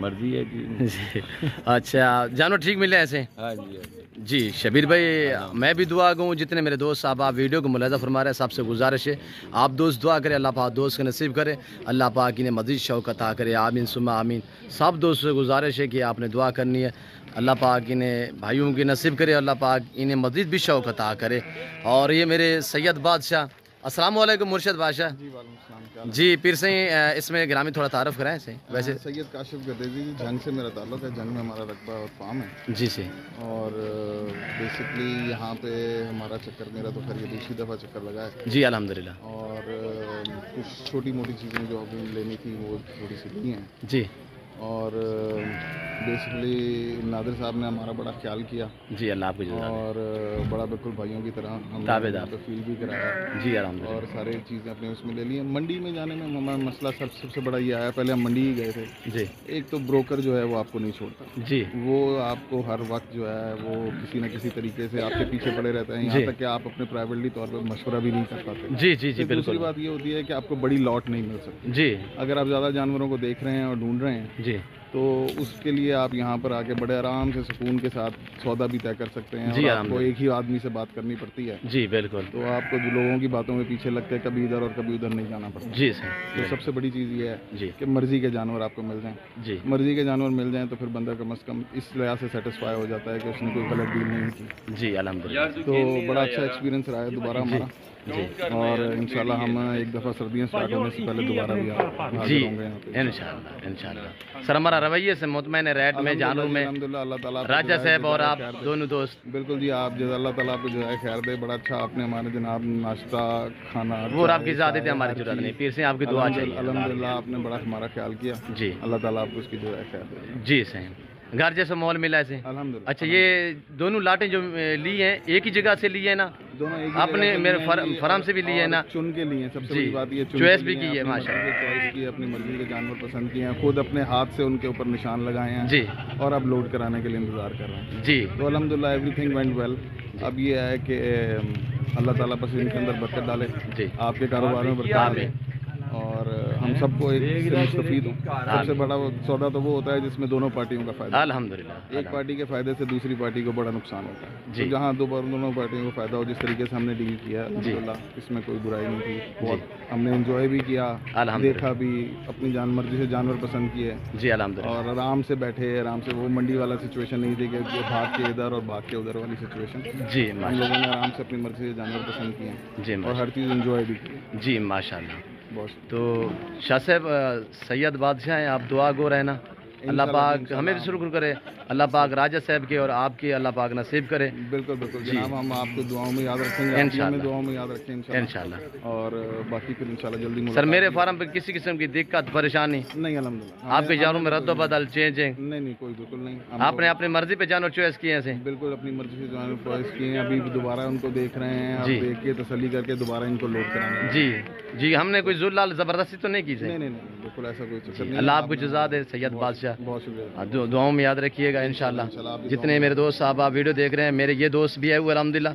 مرضی ہے جی. اچھا جانور ٹھیک ملے ایسے؟ ہاں جی. جی شبیر بھائی میں بھی دعا گوں جتنے میرے دوست صاحب آپ ویڈیو کو ملاحظہ فرما رہے ہیں سب سے گزارش ہے آپ دوست دعا کرے اللہ پاک دوست کے نصیب کرے اللہ پاک انہیں مزید شوق عطا کرے آمین ثم آمین. سب دوستوں سے گزارش ہے کہ آپ نے دعا کرنی ہے اللہ پاک انہیں بھائیوں کی نصیب کرے اللہ پاک انہیں مزید بھی شوق عطا کرے. اور یہ میرے سید بادشاہ السلام علیکم مرشد بادشاہ جی پیر سے اس میں گرامی تھوڑا تعارف کرائیں سے. ویسے سید کاشف گدیزی جی جنگ سے میرا تعلق ہے جنگ میں ہمارا رقبہ اور فارم ہے جی سے اور بیسکلی یہاں پہ ہمارا چکر میرا تو خیر یہ دوسری دفعہ چکر لگا ہے جی الحمدللہ اور کچھ چھوٹی موٹی چیزیں جو ابھی لینی تھی وہ تھوڑی سی لی ہیں جی اور بیسکلی نادر صاحب نے ہمارا بڑا خیال کیا جی اللہ آپ کو جزا اور بڑا بالکل بھائیوں کی طرح ہم تابعدار نے فیل بھی کرایا جی الحمدللہ اور سارے چیزیں اپنے اس میں لے لی ہیں. منڈی میں جانے میں ہمارا مسئلہ سب سے بڑا یہ آیا پہلے ہم منڈی ہی گئے تھے. جی ایک تو بروکر جو ہے وہ آپ کو نہیں چھوڑتا جی وہ آپ کو ہر وقت جو ہے وہ کسی نہ کسی طریقے سے آپ کے پیچھے پڑے رہتے ہیں یہاں تک کہ آپ اپنے پرائیویٹلی طور پہ مشورہ بھی نہیں کر پاتے. جی جی جی دوسری بات یہ ہوتی ہے کہ آپ کو بڑی لاٹ نہیں مل سکتی. جی اگر آپ زیادہ جانوروں کو دیکھ رہے ہیں اور ڈھونڈ رہے ہیں جی تو اس کے لیے آپ یہاں پر آ کے بڑے آرام سے سکون کے ساتھ سودا بھی طے کر سکتے ہیں جی اور آپ کو ایک ہی آدمی سے بات کرنی پڑتی ہے. جی بالکل تو آپ کو جو لوگوں کی باتوں میں پیچھے لگ کے کبھی ادھر اور کبھی ادھر نہیں جانا پڑتا. جی سر تو سب سے بڑی چیز یہ ہے جی کہ مرضی کے جانور آپ کو مل جائیں. جی مرضی کے جانور مل جائیں تو پھر بندہ کم از کم اس لحاظ سے سیٹسفائی ہو جاتا ہے کہ اس نے کوئی غلط ڈیل نہیں کی. جی الحمدللہ تو بڑا اچھا ایکسپیرینس رہا ہے دوبارہ ہمارا جی اور انشاءاللہ ہم ایک دفعہ سردیاں سٹارٹ ہونے سے پہلے دوبارہ بھی حاضر جی ہوں گے یہاں پہ انشاءاللہ. سر ہمارا رویے سے مطمئن ہے ریٹ میں جانور میں الحمدللہ اللہ تعالیٰ راجہ صاحب اور آپ دونوں دوست بالکل جی آپ جزا اللہ تعالیٰ آپ کو جو ہے خیر دے. بڑا اچھا آپ نے ہمارے جناب ناشتہ کھانا وہ آپ کی ذات ہے ہماری ضرورت نہیں پیر سے آپ کی دعا چاہیے الحمدللہ آپ نے بڑا ہمارا خیال کیا. جی اللہ تعالیٰ آپ کو اس کی جو ہے خیر دے. جی صحیح گھر جیسا ماحول ملا ہے الحمدللہ. اچھا یہ دونوں لاٹیں جو لی ہیں ایک ہی جگہ سے لی ہے نا دونوں ایک آپ نے میرے فرم سے بھی لی ہے نا چن کے لیے سب سے بڑی بات یہ چوائس بھی کی ہے ماشاءاللہ چوائس کی اپنی مرضی کے جانور پسند کیے ہیں خود اپنے ہاتھ سے ان کے اوپر نشان لگائے ہیں جی اور اب لوڈ کرانے کے لیے انتظار کر رہے ہیں. جی تو الحمدللہ ایوری تھنگ وینٹ ویل. اب یہ ہے کہ اللہ تعالیٰ بس ان کے اندر برکت ڈالے جی آپ کے کاروبار میں برکت ڈالے اور ہم سب کو ایک سے مستفید ہوں. سب سے بڑا سودا تو وہ ہوتا ہے جس میں دونوں پارٹیوں کا فائدہ. الحمدللہ ایک پارٹی کے فائدے سے دوسری پارٹی کو بڑا نقصان ہوتا ہے. جی. تو جہاں دونوں پارٹیوں کو فائدہ ہو جس طریقے سے ہم نے ڈیل کیا الحمدللہ اس میں کوئی برائی نہیں تھی. بہت ہم نے انجوائے بھی کیا دیکھا بھی اپنی مرضی سے جانور پسند کیے جی الحمدللہ اور آرام سے بیٹھے آرام سے. وہ منڈی والا سچویشن نہیں تھی کہ بھاگ کے ادھر اور بھاگ کے ادھر والی سچویشن. جی ہم لوگوں نے آرام سے اپنی مرضی سے جانور پسند کیے جی اور ہر چیز انجوائے بھی کی. جی ماشاءاللہ. بہت تو شاہ صاحب سید بادشاہ ہیں آپ دعا گو رہنا اللہ پاک ہمیں بھی شکر کرے اللہ پاک راجہ صاحب کے اور آپ کی اللہ پاک نصیب کرے. بالکل بالکل جناب ہم آپ کو دعاؤں میں یاد رکھیں گے انشاءاللہ دعاؤں میں یاد رکھیں انشاءاللہ اور باقی پھر انشاءاللہ جلدی سر میرے فارم پہ کسی قسم کی دقت پریشانی نہیں الحمدللہ آپ کے جانوروں میں رد و بدل چینجنگ نہیں کوئی بالکل نہیں. آپ نے اپنی مرضی پہ جانور چوائس کیے ہیں بالکل اپنی مرضی سے جانور چوائس کیے ہیں. ابھی دوبارہ ان کو دیکھ رہے ہیں اور دیکھ کے تسلی کر کے دوبارہ ان کو لوڈ کرانا. جی جی ہم نے کوئی ذل زبردستی تو نہیں کی نہیں بالکل ایسا کوئی چکر نہیں. اللہ آپ کو جزا دے سید بادشاہ. بہت شکریہ. دعاؤں میں یاد رکھیے گا انشاءاللہ. جتنے میرے دوست صاحب آپ ویڈیو دیکھ رہے ہیں میرے یہ دوست بھی ہے وہ الحمدللہ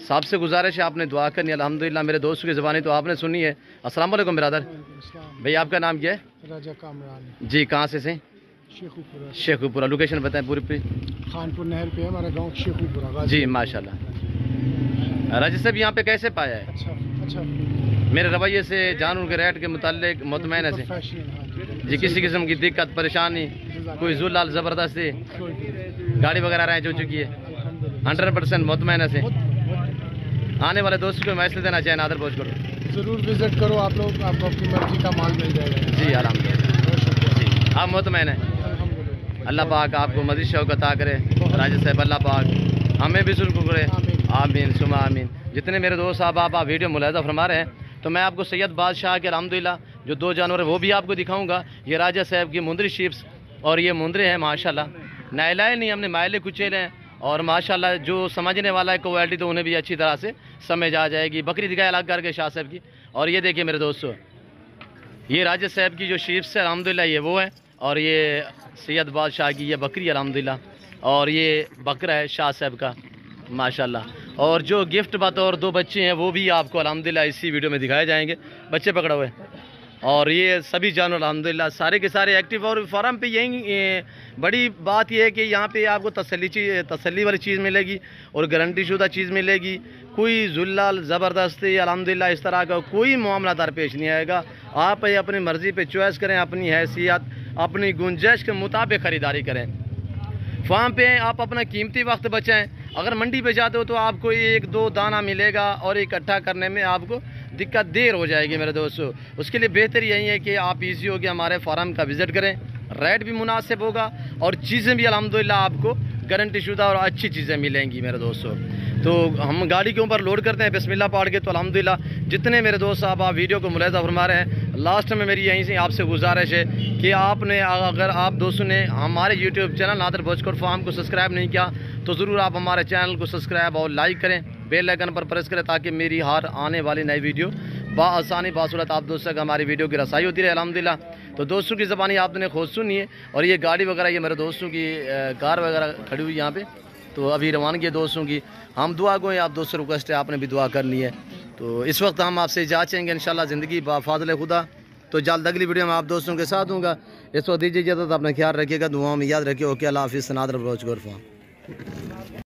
صاحب سے گزارش ہے آپ نے دعا کرنی الحمدللہ. میرے دوست کی زبانی تو آپ نے سنی ہے. السلام علیکم برادر بھائی آپ کا نام کیا ہے؟ راجہ کامران. جی کہاں سے شیخو پورہ لوکیشن بتائیں پوری خانپور نہر پہ ہمارا گاؤں شیخو پورہ. جی ماشاءاللہ. راجہ صاحب یہاں پہ کیسے پایا ہے؟ اچھا میرے رویے سے جانور کے ریٹ کے متعلق مطمئن ہے جی کسی قسم کی دقت پریشانی کوئی ذل زبردستی گاڑی وغیرہ رہیں جو چکی ہے 100% مطمئن ہے. آنے والے دوست کو میسج دینا چاہیں نادر بھوج کرو ضرور وزٹ کرو آپ لوگ آپ کو اپنی مرضی کا مال مل جائے گا. جی الحمدللہ. جی آپ مطمئن ہیں اللہ پاک آپ کو مزید شوق عطا کرے. راجہ صاحب اللہ پاک ہمیں بھی شکر کرے. آمین ثم آمین. جتنے میرے دوست صاحب آپ ویڈیو ملاحظہ فرما رہے ہیں تو میں آپ کو سید بادشاہ کے الحمدللہ جو دو جانور ہیں وہ بھی آپ کو دکھاؤں گا. یہ راجہ صاحب کی مندری شیپس اور یہ مندرے ہیں ماشاءاللہ نائلائے نہیں ہم نے مائلے کچیلے ہیں اور ماشاءاللہ جو سمجھنے والا ہے کوالٹی تو انہیں بھی اچھی طرح سے سمجھ آ جائے گی. بکری دکھائے الگ کر کے شاہ صاحب کی. اور یہ دیکھیے میرے دوستو یہ راجہ صاحب کی جو شیپس ہے الحمدللہ یہ وہ ہیں اور یہ سید بادشاہ کی یہ بکری الحمدللہ اور یہ بکرا ہے شاہ صاحب کا ماشاءاللہ. اور جو گفٹ بطور دو بچے ہیں وہ بھی آپ کو الحمدللہ اسی ویڈیو میں دکھائے جائیں گے. بچے پکڑا ہوئے اور یہ سبھی جانور الحمدللہ سارے کے سارے ایکٹیو. اور فارم پہ یہی بڑی بات یہ ہے کہ یہاں پہ آپ کو تسلی والی چیز ملے گی اور گارنٹی شدہ چیز ملے گی. کوئی ذلال زبردستی الحمدللہ اس طرح کا کوئی معاملہ دار پیش نہیں آئے گا. آپ اپنی مرضی پہ چوائس کریں, اپنی حیثیت اپنی گنجائش کے مطابق خریداری کریں. فارم پہ آپ اپنا قیمتی وقت بچائیں. اگر منڈی پہ جاتے ہو تو آپ کو 1-2 دانہ ملے گا اور اکٹھا کرنے میں آپ کو دقت دیر ہو جائے گی میرے دوستو. اس کے لیے بہتر یہی ہے کہ آپ ایزی ہو کے ہمارے فارم کا وزٹ کریں. ریٹ بھی مناسب ہوگا اور چیزیں بھی الحمدللہ آپ کو گارنٹی شدہ اور اچھی چیزیں ملیں گی میرے دوستو. تو ہم گاڑی کے اوپر لوڈ کرتے ہیں بسم اللہ پڑھ کے. تو الحمدللہ جتنے میرے دوست آپ ویڈیو کو ملاحظہ فرما رہے ہیں, لاسٹ میں میری یہیں سے آپ سے گزارش ہے کہ آپ نے اگر آپ دوستوں نے ہمارے یوٹیوب چینل نادر بلوچ کوڈ فارم کو سبسکرائب نہیں کیا تو ضرور آپ ہمارے چینل کو سبسکرائب اور لائک کریں, بیل آئیکن پر پریس کریں تاکہ میری ہر آنے والی نئی ویڈیو بآسانی باسہولت آپ دوستوں تک ہماری ویڈیو کی رسائی ہوتی رہے الحمدللہ. تو دوستوں کی زبانی آپ نے خود سنی ہے. اور یہ گاڑی وغیرہ یہ میرے دوستوں کی کار وغیرہ کھڑی ہوئی یہاں پہ, تو ابھی روانگی ہے دوستوں کی. ہم دعا گوئیں, آپ دوستوں ریکویسٹ ہے آپ نے بھی دعا کرنی ہے. تو اس وقت ہم آپ سے اجازت چاہیں گے انشاءاللہ زندگی با فضل خدا. تو جلد اگلی ویڈیو میں آپ دوستوں کے ساتھ ہوں گا. اس وقت دیجیے اجازت, اپنا خیال رکھیے گا, دعاؤں میں یاد رکھیے. اوکے, اللہ حافظ. نادر بلوچ کوڈ فارم.